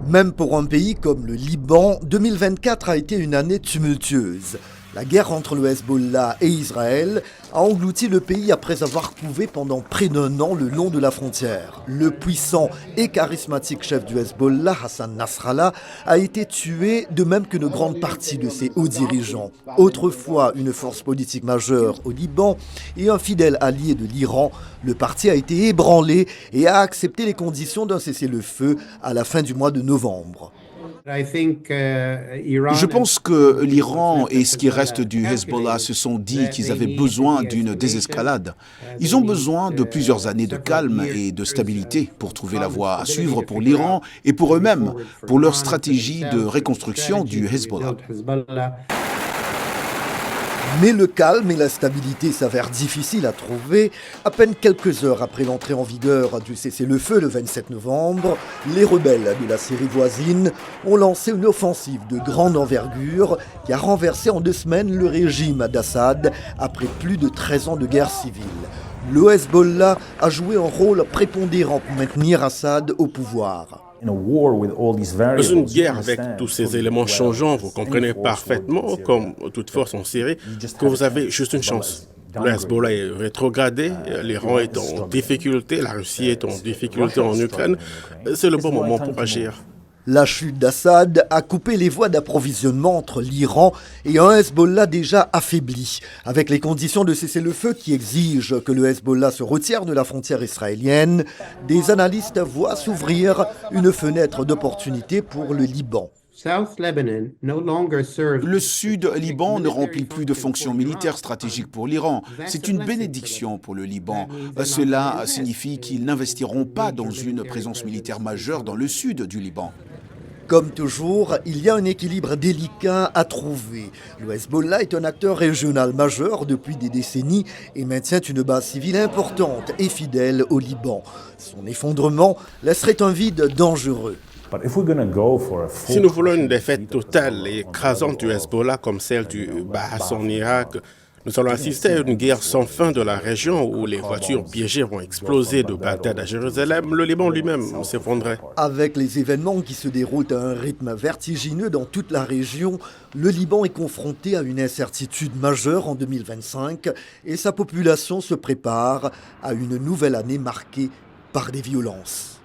Même pour un pays comme le Liban, 2024 a été une année tumultueuse. La guerre entre le Hezbollah et Israël a englouti le pays après avoir couvé pendant près d'un an le long de la frontière. Le puissant et charismatique chef du Hezbollah, Hassan Nasrallah, a été tué, de même qu'une grande partie de ses hauts dirigeants. Autrefois une force politique majeure au Liban et un fidèle allié de l'Iran, le parti a été ébranlé et a accepté les conditions d'un cessez-le-feu à la fin du mois de novembre. Je pense que l'Iran et ce qui reste du Hezbollah se sont dit qu'ils avaient besoin d'une désescalade. Ils ont besoin de plusieurs années de calme et de stabilité pour trouver la voie à suivre pour l'Iran et pour eux-mêmes, pour leur stratégie de reconstruction du Hezbollah. Mais le calme et la stabilité s'avèrent difficiles à trouver. À peine quelques heures après l'entrée en vigueur du cessez-le-feu le 27 novembre, les rebelles de la Syrie voisine ont lancé une offensive de grande envergure qui a renversé en 2 semaines le régime d'Assad après plus de 13 ans de guerre civile. Le Hezbollah a joué un rôle prépondérant pour maintenir Assad au pouvoir. Dans une guerre avec tous ces éléments changeants, vous comprenez parfaitement, comme toute force en Syrie, que vous avez juste une chance. Le Hezbollah est rétrogradé, l'Iran est en difficulté, la Russie est en difficulté en Ukraine. C'est le bon moment pour agir. La chute d'Assad a coupé les voies d'approvisionnement entre l'Iran et un Hezbollah déjà affaibli. Avec les conditions de cessez-le-feu qui exigent que le Hezbollah se retire de la frontière israélienne, des analystes voient s'ouvrir une fenêtre d'opportunité pour le Liban. Le Sud Liban ne remplit plus de fonctions militaires stratégiques pour l'Iran. C'est une bénédiction pour le Liban. Cela signifie qu'ils n'investiront pas dans une présence militaire majeure dans le sud du Liban. Comme toujours, il y a un équilibre délicat à trouver. Le Hezbollah est un acteur régional majeur depuis des décennies et maintient une base civile importante et fidèle au Liban. Son effondrement laisserait un vide dangereux. Si nous voulons une défaite totale et écrasante du Hezbollah comme celle du Baas en Irak, nous allons assister à une guerre sans fin de la région où les voitures piégées vont exploser de Bagdad à Jérusalem, le Liban lui-même s'effondrerait. Avec les événements qui se déroulent à un rythme vertigineux dans toute la région, le Liban est confronté à une incertitude majeure en 2025 et sa population se prépare à une nouvelle année marquée par des violences.